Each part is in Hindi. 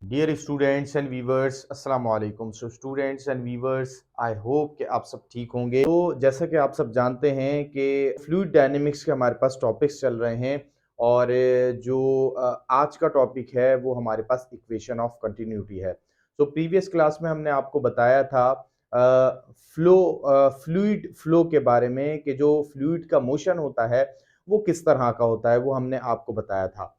डियर स्टूडेंट्स एंड वीवर्स, अस्सलाम वालेकुम। So students and viewers, I hope कि आप सब ठीक होंगे। तो जैसा कि आप सब जानते हैं कि फ्लूइड डायनेमिक्स के हमारे पास टॉपिक्स चल रहे हैं और जो आज का टॉपिक है वो हमारे पास इक्वेशन ऑफ कंटिन्यूटी है। तो प्रीवियस क्लास में हमने आपको बताया था फ्लूइड फ्लो के बारे में कि जो फ्लूइड का मोशन होता है वो किस तरह का होता है, वो हमने आपको बताया था।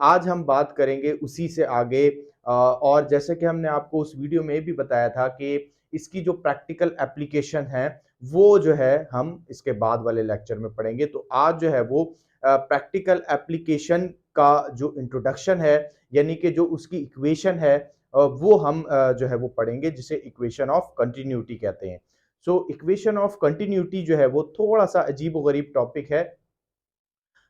आज हम बात करेंगे उसी से आगे। और जैसे कि हमने आपको उस वीडियो में भी बताया था कि इसकी जो प्रैक्टिकल एप्लीकेशन है वो जो है हम इसके बाद वाले लेक्चर में पढ़ेंगे। तो आज जो है वो प्रैक्टिकल एप्लीकेशन का जो इंट्रोडक्शन है, यानी कि जो उसकी इक्वेशन है, वो हम जो है वो पढ़ेंगे, जिसे इक्वेशन ऑफ कंटिन्यूटी कहते हैं। इक्वेशन ऑफ कंटिन्यूटी जो है वो थोड़ा सा अजीब-ओ-गरीब टॉपिक है।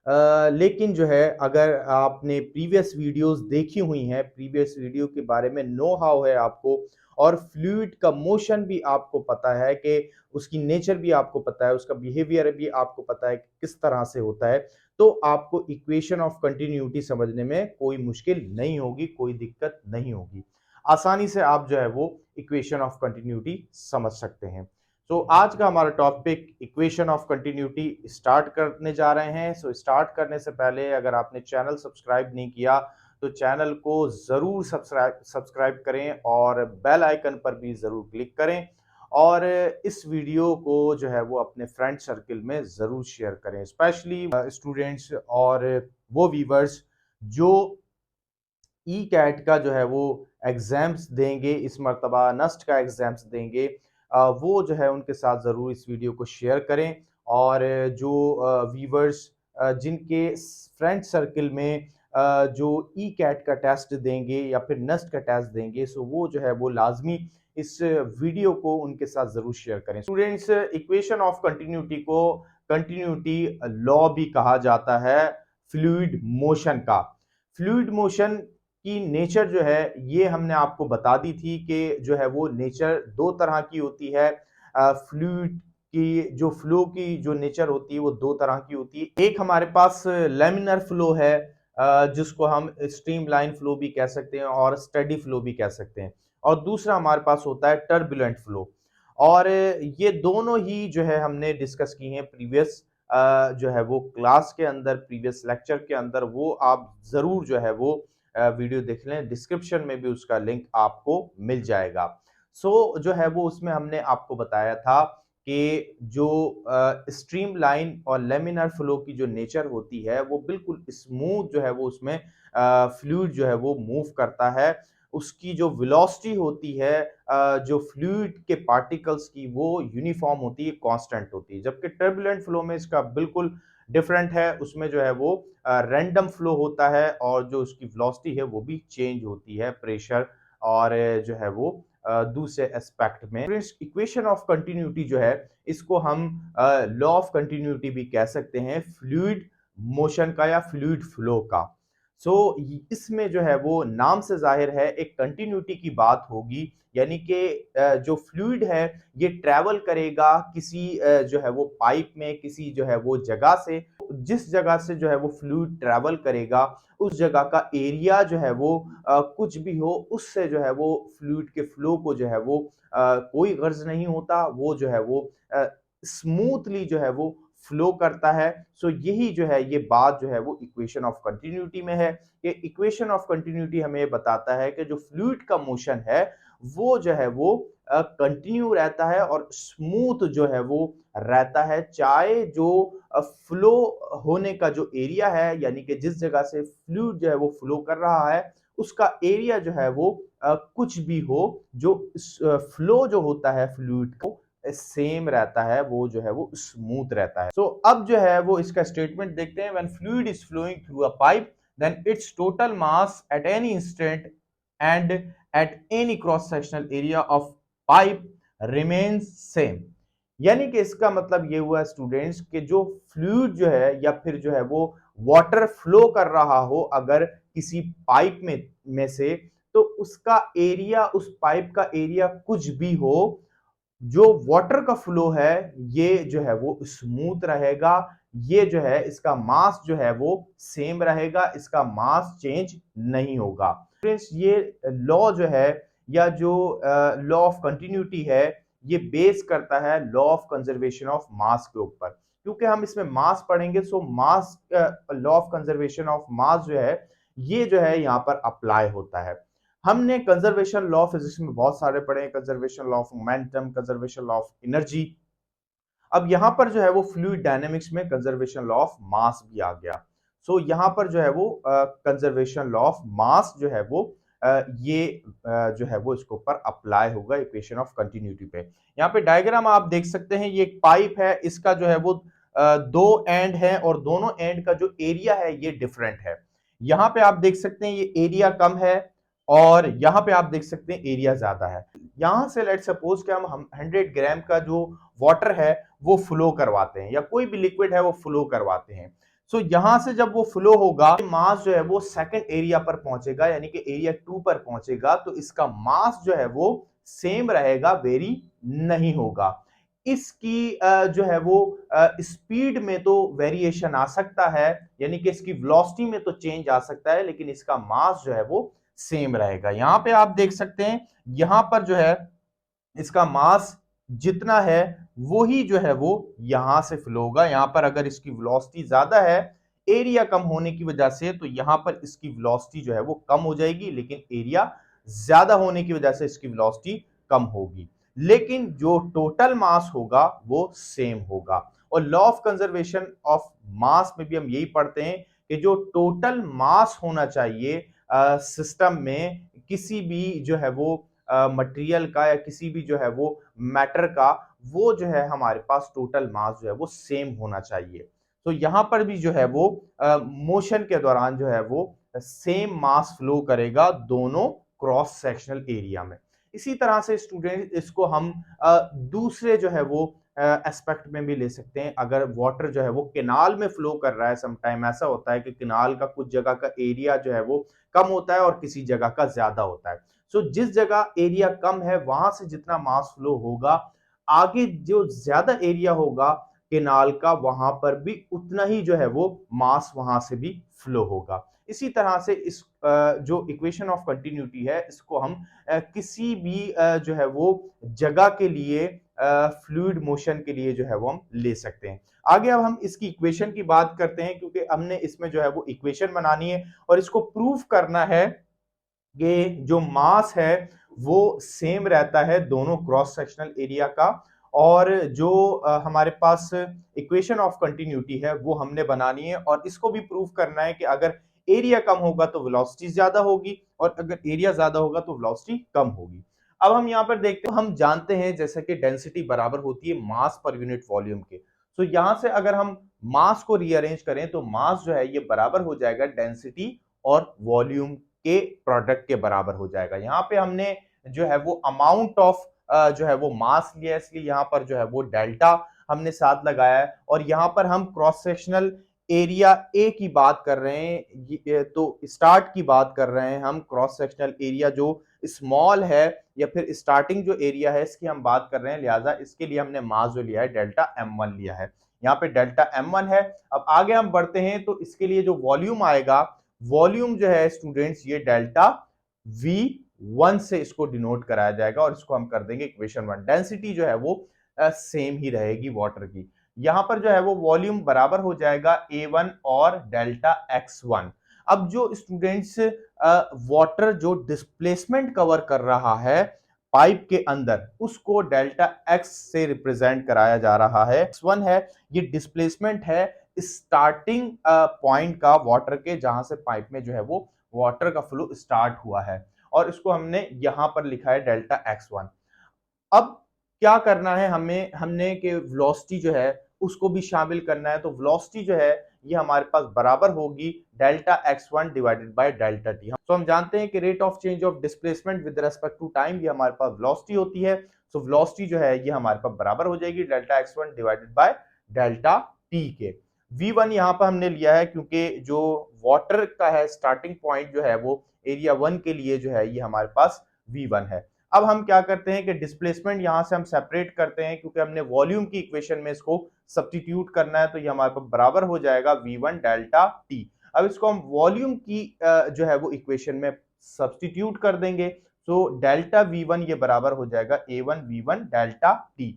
लेकिन जो है, अगर आपने प्रीवियस वीडियोस देखी हुई हैं, प्रीवियस वीडियो के बारे में नो हाउ है आपको, और फ्लूइड का मोशन भी आपको पता है कि उसकी नेचर भी आपको पता है, उसका बिहेवियर भी आपको पता है कि किस तरह से होता है, तो आपको इक्वेशन ऑफ कंटिन्यूटी समझने में कोई मुश्किल नहीं होगी, कोई दिक्कत नहीं होगी। आसानी से आप जो है वो इक्वेशन ऑफ कंटिन्यूटी समझ सकते हैं। आज का हमारा topic equation of continuity start करने जा रहे हैं। स्टार्ट करने से पहले अगर आपने चैनल सब्सक्राइब नहीं किया तो चैनल को जरूर सब्सक्राइब करें और बेल आइकन पर भी जरूर क्लिक करें, और इस वीडियो को जो है वो अपने फ्रेंड सर्कल में जरूर शेयर करें, स्पेशली स्टूडेंट्स और वो व्यूवर्स जो ई कैट का जो है वो एग्जाम्स देंगे, इस मर्तबा नस्ट का एग्जाम्स देंगे। वो जो है उनके साथ ज़रूर इस वीडियो को शेयर करें, और जो व्यूवर्स जिनके फ्रेंड सर्कल में जो ई कैट का टेस्ट देंगे या फिर नस्ट का टेस्ट देंगे, सो वो जो है वो लाजमी इस वीडियो को उनके साथ ज़रूर शेयर करें। स्टूडेंट्स, इक्वेशन ऑफ कंटिन्यूटी को कंटिन्यूटी लॉ भी कहा जाता है फ्लूइड मोशन का। फ्लूइड मोशन की नेचर जो है ये हमने आपको बता दी थी कि जो है वो नेचर दो तरह की होती है। फ्लूइड की जो फ्लो की जो नेचर होती है वो दो तरह की होती है। एक हमारे पास लेमिनर फ्लो है, जिसको हम स्ट्रीमलाइन फ्लो भी कह सकते हैं और स्टेडी फ्लो भी कह सकते हैं, और दूसरा हमारे पास होता है टर्बुलेंट फ्लो। और ये दोनों ही जो है हमने डिस्कस की हैं प्रीवियस जो है वो क्लास के अंदर, प्रीवियस लेक्चर के अंदर। वो आप जरूर जो है वो वीडियो देख लें, डिस्क्रिप्शन में भी उसका लिंक आपको मिल जाएगा। जो है वो उसमें हमने आपको बताया था कि जो स्ट्रीम लाइन और लेमिनर फ्लो की जो नेचर होती है वो बिल्कुल स्मूथ जो है वो उसमें फ्लूइड जो है वो मूव करता है। उसकी जो वेलोसिटी होती है जो फ्लूइड के पार्टिकल्स की, वो यूनिफॉर्म होती है, कांस्टेंट होती है, जबकि टर्बुलेंट फ्लो में इसका बिल्कुल डिफरेंट है। उसमें जो है वो रैंडम फ्लो होता है, और जो उसकी वेलोसिटी है वो भी चेंज होती है, प्रेशर और जो है वो दूसरे एस्पेक्ट में। इक्वेशन ऑफ कंटिन्यूटी जो है इसको हम लॉ ऑफ कंटिन्यूटी भी कह सकते हैं, फ्लूइड मोशन का या फ्लूइड फ्लो का। इसमें जो है वो नाम से जाहिर है एक कंटिन्यूटी की बात होगी, यानी कि जो फ्लूइड है ये ट्रैवल करेगा किसी जो है वो पाइप में, किसी जो है वो जगह से। जिस जगह से जो है वो फ्लूइड ट्रैवल करेगा उस जगह का एरिया जो है वो कुछ भी हो, उससे जो है वो फ्लूइड के फ्लो को जो है वो कोई गर्ज नहीं होता, वो जो है वो स्मूथली जो है वो फ्लो करता है। यही जो है ये बात जो है वो इक्वेशन ऑफ कंटिन्यूटी में है। कि इक्वेशन ऑफ कंटिन्यूटी हमें बताता है कि जो फ्लूइड का मोशन है वो जो है वो कंटिन्यू रहता है और स्मूथ जो है वो रहता है, चाहे जो फ्लो होने का जो एरिया है, यानी कि जिस जगह से फ्लूइड जो है वो फ्लो कर रहा है उसका एरिया जो है वो कुछ भी हो, जो फ्लो जो होता है फ्लूइड को सेम रहता है, वो जो है वो स्मूथ रहता है। अब जो है वो इसका स्टेटमेंट देखते हैं। When fluid is flowing through a pipe then its total mass at any instant and at any cross sectional area of pipe remains same. यानी कि इसका मतलब ये हुआ स्टूडेंट्स कि जो फ्लूइड जो है या फिर जो है वो वाटर फ्लो कर रहा हो अगर किसी पाइप में से, तो उसका एरिया, उस पाइप का एरिया कुछ भी हो, जो वाटर का फ्लो है ये जो है वो स्मूथ रहेगा। ये जो है इसका मास जो है वो सेम रहेगा, इसका मास चेंज नहीं होगा। फ्रेंड्स ये लॉ जो है या जो लॉ ऑफ कंटिन्यूटी है, ये बेस करता है law of conservation of mass के ऊपर। क्योंकि हम इसमें मास पढ़ेंगे, so mass law of conservation of mass जो है ये जो है यहाँ पर अप्लाई होता है। हमने कंजर्वेशन लॉ ऑफ फिजिक्स में बहुत सारे पढ़े हैं, conservation law of momentum, conservation law of energy. अब यहां पर जो है वो फ्लूइड डायनेमिक्स में कंजर्वेशन लॉ ऑफ मास भी आ गया। सो यहां पर जो है वो कंजर्वेशन लॉ ऑफ मास जो है वो ये जो है वो इसके ऊपर अप्लाई होगा इक्वेशन ऑफ कंटिन्यूटी पे। यहाँ पे डायग्राम आप देख सकते हैं, ये एक पाइप है, इसका जो है वो दो एंड है और दोनों एंड का जो एरिया है ये डिफरेंट है। यहाँ पे आप देख सकते हैं ये एरिया कम है और यहाँ पे आप देख सकते हैं एरिया ज्यादा है। यहां से लेट सपोज कि हम 100 ग्राम का जो वाटर है वो फ्लो करवाते हैं या कोई भी लिक्विड है वो फ्लो करवाते हैं। सो यहां से जब वो फ्लो होगा, मास जो है वो सेकंड एरिया पर पहुंचेगा, यानी कि एरिया 2 पर पहुंचेगा, तो इसका मास जो है वो सेम रहेगा, वेरी नहीं होगा। इसकी जो है वो स्पीड में तो वेरिएशन आ सकता है, यानी कि इसकी वेलोसिटी में तो चेंज आ सकता है, लेकिन इसका मास जो है वो सेम रहेगा। यहां पे आप देख सकते हैं, यहां पर जो है इसका मास जितना है वही जो है वो यहां से फ्लो होगा। यहां पर अगर इसकी वेलोसिटी ज्यादा है एरिया कम होने की वजह से, तो यहां पर इसकी वेलोसिटी जो है वो कम हो जाएगी, लेकिन एरिया ज्यादा होने की वजह से इसकी वेलोसिटी कम होगी। लेकिन जो टोटल मास होगा वो सेम होगा। और लॉ ऑफ कंजर्वेशन ऑफ मास में भी हम यही पढ़ते हैं कि जो टोटल मास होना चाहिए सिस्टम में किसी भी जो है वो मटेरियल का या किसी भी जो है वो मैटर का, वो जो है हमारे पास टोटल मास जो है वो सेम होना चाहिए। तो यहां पर भी जो है वो मोशन के दौरान जो है वो सेम मास फ्लो करेगा दोनों क्रॉस सेक्शनल एरिया में। इसी तरह से स्टूडेंट इसको हम दूसरे जो है वो एस्पेक्ट में भी ले सकते हैं। अगर वाटर जो है वो केनाल में फ्लो कर रहा है, समटाइम ऐसा होता है कि केनाल का कुछ जगह का एरिया जो है वो कम होता है और किसी जगह का ज्यादा होता है। सो जिस जगह एरिया कम है वहां से जितना मास फ्लो होगा, आगे जो ज्यादा एरिया होगा केनाल का, वहां पर भी उतना ही जो है वो मास वहां से भी फ्लो होगा। इसी तरह से इस जो इक्वेशन ऑफ कंटिन्यूटी है इसको हम किसी भी जो है वो जगह के लिए फ्लूइड मोशन के लिए जो है वो हम ले सकते हैं। आगे अब हम इसकी इक्वेशन की बात करते हैं, क्योंकि हमने इसमें जो है वो इक्वेशन बनानी है और इसको प्रूव करना है कि जो मास है वो सेम रहता है दोनों क्रॉस सेक्शनल एरिया का। और जो हमारे पास इक्वेशन ऑफ कंटिन्यूटी है वो हमने बनानी है और इसको भी प्रूव करना है कि अगर एरिया कम होगा तो वेलोसिटी ज्यादा होगी और अगर एरिया ज्यादा होगा तो वेलोसिटी कम होगी। अब हम यहाँ पर देखते हैं, हम जानते हैं जैसे कि डेंसिटी बराबर होती है मास पर यूनिट वॉल्यूम के। तो यहां से अगर हम मास को रीअरेंज करें तो मास जो है ये बराबर हो जाएगा डेंसिटी और वॉल्यूम के प्रोडक्ट के बराबर हो जाएगा। यहाँ पे हमने जो है वो अमाउंट ऑफ जो है वो मास लिया, इसलिए यहाँ पर जो है वो डेल्टा हमने साथ लगाया है। और यहाँ पर हम क्रॉस सेक्शनल एरिया ए की बात कर रहे हैं, तो स्टार्ट की बात कर रहे हैं हम, क्रॉस सेक्शनल एरिया जो स्मॉल है या फिर स्टार्टिंग जो एरिया है इसकी हम बात कर रहे हैं, लिहाजा इसके लिए हमने मास जो लिया है डेल्टा M1 लिया है। यहाँ पे डेल्टा M1 है। अब आगे हम बढ़ते हैं तो इसके लिए जो वॉल्यूम आएगा, वॉल्यूम जो है स्टूडेंट्स ये डेल्टा V1 से इसको डिनोट कराया जाएगा और इसको हम कर देंगे इक्वेशन 1। डेंसिटी जो है वो सेम ही रहेगी वाटर की। यहां पर जो है वो वॉल्यूम बराबर हो जाएगा A1 और डेल्टा X1। अब जो स्टूडेंट्स वाटर जो डिस्प्लेसमेंट कवर कर रहा है पाइप के अंदर, उसको डेल्टा X से रिप्रेजेंट कराया जा रहा है। X1 है, ये डिस्प्लेसमेंट है स्टार्टिंग पॉइंट का वाटर के, जहां से पाइप में जो है वो वाटर का फ्लो स्टार्ट हुआ है और इसको हमने यहां पर लिखा है डेल्टा X1। अब क्या करना है हमें, हमने कि वेलोसिटी जो है उसको भी शामिल करना है। तो वेलोसिटी जो है ये हमारे पास बराबर होगी delta x1 divided by delta T. तो हम जानते हैं कि rate of change of displacement with respect to time ये हमारे पास वेलोसिटी होती है। सो वेलोसिटी जो है ये हमारे पास बराबर हो जाएगी delta x1 divided by delta T के। v1 यहाँ पर हमने लिया है क्योंकि जो वाटर का है स्टार्टिंग पॉइंट जो है वो एरिया 1 के लिए जो है ये हमारे पास v1 है। अब हम क्या करते हैं कि डिस्प्लेसमेंट यहां से हम सेपरेट करते हैं, क्योंकि हमने वॉल्यूम की इक्वेशन में इसको सब्स्टिट्यूट करना है, तो ये हमारे पास बराबर हो जाएगा V1 डेल्टा टी। अब इसको हम वॉल्यूम की जो है वो इक्वेशन में सब्स्टिट्यूट कर देंगे। तो डेल्टा V1 ये बराबर हो जाएगा A1 V1 डेल्टा T।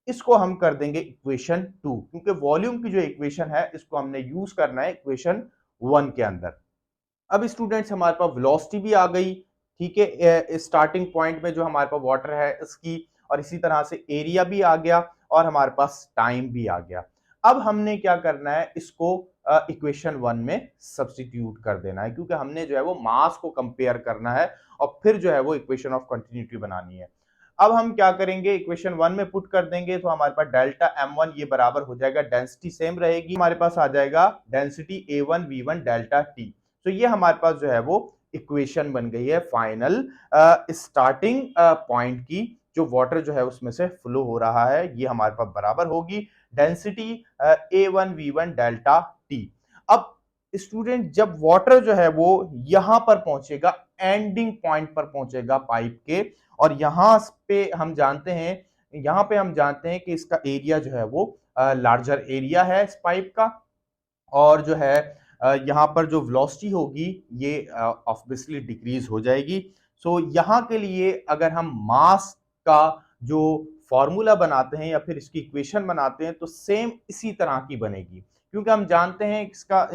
इसको हम कर देंगे इक्वेशन 2, क्योंकि वॉल्यूम की जो इक्वेशन है इसको हमने यूज करना है इक्वेशन 1 के अंदर। अब स्टूडेंट्स हमारे पास वेलोसिटी भी आ गई, ठीक है, स्टार्टिंग पॉइंट में जो हमारे पास वाटर है इसकी, और इसी तरह से एरिया भी आ गया और हमारे पास टाइम भी आ गया। अब हमने क्या करना है, इसको इक्वेशन 1 में सब्स्टिट्यूट कर देना है, क्योंकि हमने जो है वो मास को कंपेयर करना है और फिर जो है वो इक्वेशन ऑफ कंटिन्यूटी बनानी है। अब हम क्या करेंगे, इक्वेशन 1 में पुट कर देंगे तो हमारे पास डेल्टा M1 ये बराबर हो जाएगा, डेंसिटी सेम रहेगी, हमारे पास आ जाएगा density A1 V1 delta T। तो ये हमारे पास जो है वो इक्वेशन बन गई है फाइनल स्टार्टिंग पॉइंट की, जो वाटर जो है उसमें से फ्लो हो रहा है, ये हमारे पास बराबर होगी density A1 V1 delta T। अब स्टूडेंट जब वाटर जो है वो यहां पर पहुंचेगा, एंडिंग पॉइंट पर पहुंचेगा पाइप के, और यहां पे हम जानते हैं कि इसका एरिया जो है वो लार्जर एरिया है इस पाइप का, और जो है यहाँ पर जो वेलोसिटी होगी ये ऑब्वियसली डिक्रीज हो जाएगी। सो यहाँ के लिए अगर हम मास का जो फॉर्मूला बनाते हैं या फिर इसकी इक्वेशन बनाते हैं तो सेम इसी तरह की बनेगी, क्योंकि हम जानते हैं इसका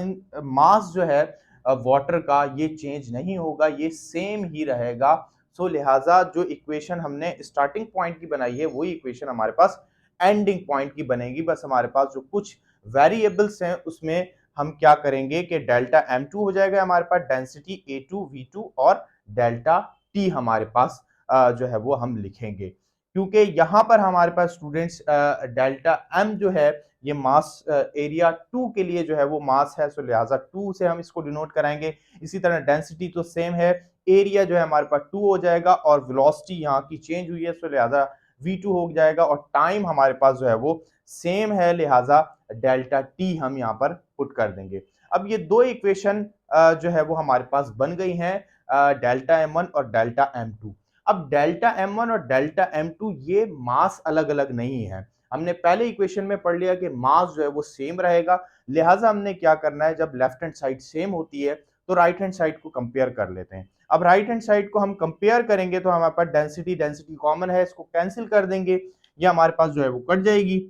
मास जो है वाटर का ये चेंज नहीं होगा, ये सेम ही रहेगा। सो लिहाजा जो इक्वेशन हमने स्टार्टिंग पॉइंट की बनाई है वही इक्वेशन हमारे पास एंडिंग पॉइंट की बनेगी। बस हमारे पास जो कुछ वेरिएबल्स हैं उसमें हम क्या करेंगे कि डेल्टा M2 हो जाएगा हमारे पास, डेंसिटी A2 V2 और डेल्टा T हमारे पास जो है वो हम लिखेंगे, क्योंकि यहाँ पर हमारे पास स्टूडेंट्स डेल्टा M जो है ये मास एरिया 2 के लिए जो है वो मास है, सो लिहाजा 2 से हम इसको डिनोट कराएंगे। इसी तरह डेंसिटी तो सेम है, एरिया जो है हमारे पास 2 हो जाएगा, और वेलोसिटी यहाँ की चेंज हुई है सो लिहाजा V2 हो जाएगा, और टाइम हमारे पास जो है वो सेम है, लिहाजा डेल्टा टी हम यहाँ पर पुट कर देंगे। अब ये दो इक्वेशन जो है वो हमारे पास बन गई हैं, डेल्टा M1 और डेल्टा M2। अब डेल्टा M1 और डेल्टा M2 ये मास अलग अलग नहीं है, हमने पहले इक्वेशन में पढ़ लिया कि मास जो है वो सेम रहेगा, लिहाजा हमने क्या करना है, जब लेफ्ट हैंड साइड सेम होती है तो राइट हैंड साइड को कंपेयर कर लेते हैं। अब राइट हैंड साइड को हम कंपेयर करेंगे तो हमारे पास डेंसिटी डेंसिटी कॉमन है, इसको कैंसिल कर देंगे, ये हमारे पास जो है वो कट जाएगी।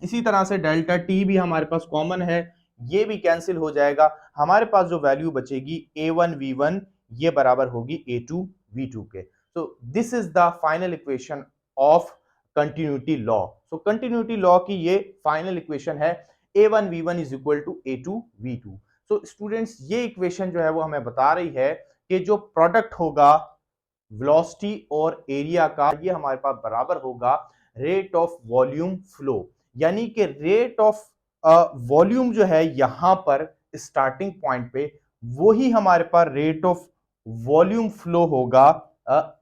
इसी तरह से डेल्टा टी भी हमारे पास कॉमन है, ये भी कैंसिल हो जाएगा, हमारे पास जो वैल्यू बचेगी A1 V1 ये बराबर होगी A2 V2 के। So this is the final equation of continuity law. So continuity law की ये फाइनल इक्वेशन है, A1 V1 is equal to A2 V2। So students ये इक्वेशन जो है वो हमें बता रही है कि जो प्रोडक्ट होगा वेलोसिटी और एरिया का, ये हमारे पास बराबर होगा रेट ऑफ वॉल्यूम फ्लो, यानी कि रेट ऑफ वॉल्यूम जो है यहां पर स्टार्टिंग पॉइंट पे, वही हमारे पास रेट ऑफ वॉल्यूम फ्लो होगा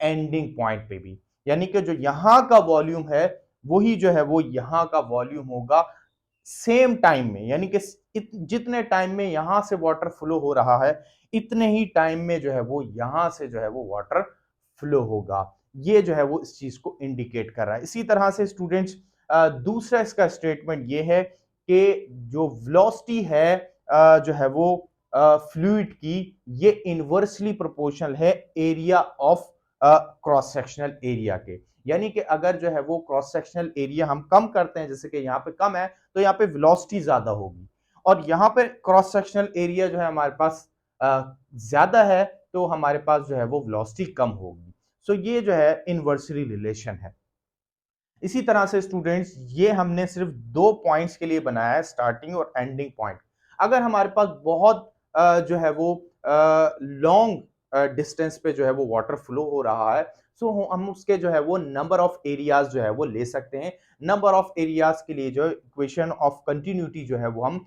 एंडिंग पॉइंट पे भी, यानी कि जो यहां का वॉल्यूम है वही जो है वो यहां का वॉल्यूम होगा सेम टाइम में, यानी कि जितने टाइम में यहां से वाटर फ्लो हो रहा है इतने ही टाइम में जो है वो यहां से जो है वो वाटर फ्लो होगा, ये जो है वो इस चीज को इंडिकेट कर रहा है। इसी तरह से स्टूडेंट्स दूसरा इसका स्टेटमेंट ये है कि जो वेलोसिटी है जो है वो फ्लूइड की, ये इनवर्सली प्रोपोर्शनल है area of cross sectional area के, यानी कि अगर जो है वो क्रॉस सेक्शनल एरिया हम कम करते हैं, जैसे कि यहाँ पे कम है तो यहाँ पे वेलोसिटी ज्यादा होगी, और यहाँ पे क्रॉस सेक्शनल एरिया जो है हमारे पास ज्यादा है तो हमारे पास जो है वो वेलोसिटी कम होगी। सो ये जो है इनवर्सली रिलेशन है। इसी तरह से स्टूडेंट्स ये हमने सिर्फ दो पॉइंट्स के लिए बनाया है, स्टार्टिंग और एंडिंग पॉइंट। अगर हमारे पास बहुत जो है वो लॉन्ग डिस्टेंस पे जो है वो वाटर फ्लो हो रहा है, सो हम उसके जो है वो नंबर ऑफ एरियाज जो है वो ले सकते हैं। नंबर ऑफ एरियाज के लिए जो इक्वेशन ऑफ कंटिन्यूटी जो है वो हम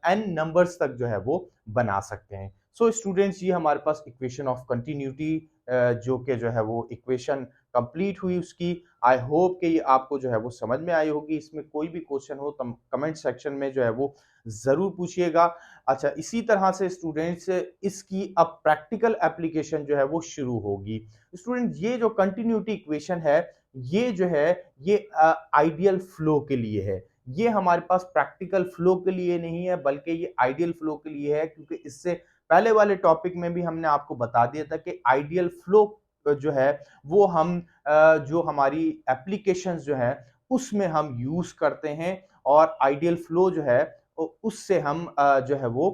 एन नंबर्स तक जो है वो बना सकते हैं। सो स्टूडेंट्स ये हमारे पास इक्वेशन ऑफ कंटिन्यूटी जो कि जो है वो इक्वेशन कंप्लीट हुई उसकी। आई होप कि ये आपको जो है वो समझ में आई होगी। इसमें कोई भी क्वेश्चन हो तो कमेंट सेक्शन में जो है वो ज़रूर पूछिएगा। अच्छा, इसी तरह से स्टूडेंट्स इसकी अब प्रैक्टिकल एप्लीकेशन जो है वो शुरू होगी। स्टूडेंट ये जो कंटिन्यूटी इक्वेशन है ये जो है ये आइडियल फ्लो के लिए है, ये हमारे पास प्रैक्टिकल फ्लो के लिए नहीं है, बल्कि ये आइडियल फ्लो के लिए है, क्योंकि इससे पहले वाले टॉपिक में भी हमने आपको बता दिया था कि आइडियल फ्लो जो है वो हम जो हमारी एप्लीकेशंस जो है उसमें हम यूज़ करते हैं और आइडियल फ्लो जो है उससे हम जो है वो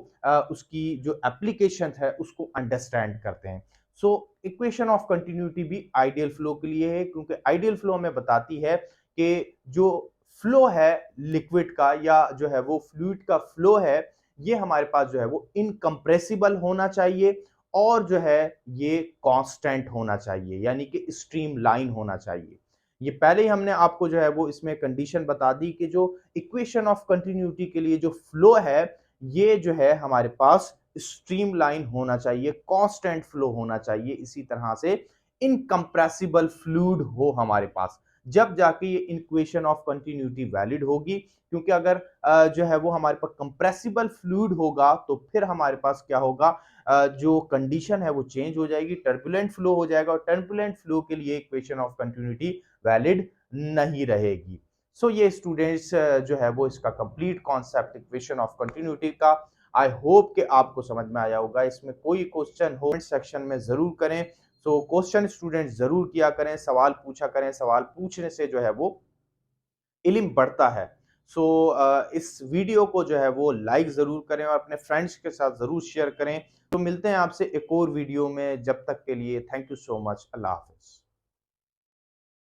उसकी जो एप्लीकेशन है उसको अंडरस्टैंड करते हैं। सो इक्वेशन ऑफ कंटिन्यूटी भी आइडियल फ्लो के लिए है, क्योंकि आइडियल फ्लो हमें बताती है कि जो फ्लो है लिक्विड का या जो है वो फ्लूइड का फ्लो है, ये हमारे पास जो है वो इनकम्प्रेसिबल होना चाहिए और जो है ये कांस्टेंट होना चाहिए, यानी कि स्ट्रीम लाइन होना चाहिए। ये पहले ही हमने आपको जो है वो इसमें कंडीशन बता दी कि जो इक्वेशन ऑफ कंटिन्यूटी के लिए जो फ्लो है ये जो है हमारे पास स्ट्रीम लाइन होना चाहिए, कांस्टेंट फ्लो होना चाहिए, इसी तरह से इनकम्प्रेसिबल फ्लूइड हो हमारे पास, जब जाके ये इक्वेशन ऑफ कंटिन्यूटी वैलिड होगी। क्योंकि अगर जो है वो हमारे पास कंप्रेसिबल फ्लूइड होगा तो फिर हमारे पास क्या होगा, जो कंडीशन है वो चेंज हो जाएगी, टर्बुलेंट फ्लो हो जाएगा और टर्बुलेंट फ्लो के लिए इक्वेशन ऑफ कंटिन्यूटी वैलिड नहीं रहेगी। सो ये स्टूडेंट्स जो है वो इसका complete concept equation of continuity का आई होप कि आपको समझ में आया होगा। इसमें कोई क्वेश्चन हो सेक्शन में जरूर करें। सो क्वेश्चन स्टूडेंट जरूर किया करें, सवाल पूछा करें, सवाल पूछने से जो है वो इल्म बढ़ता है। सो इस वीडियो को जो है वो लाइक ज़रूर करें और अपने फ्रेंड्स के साथ ज़रूर शेयर करें। तो मिलते हैं आपसे एक और वीडियो में, जब तक के लिए थैंक यू सो मच। अल्लाह हाफ़िज़।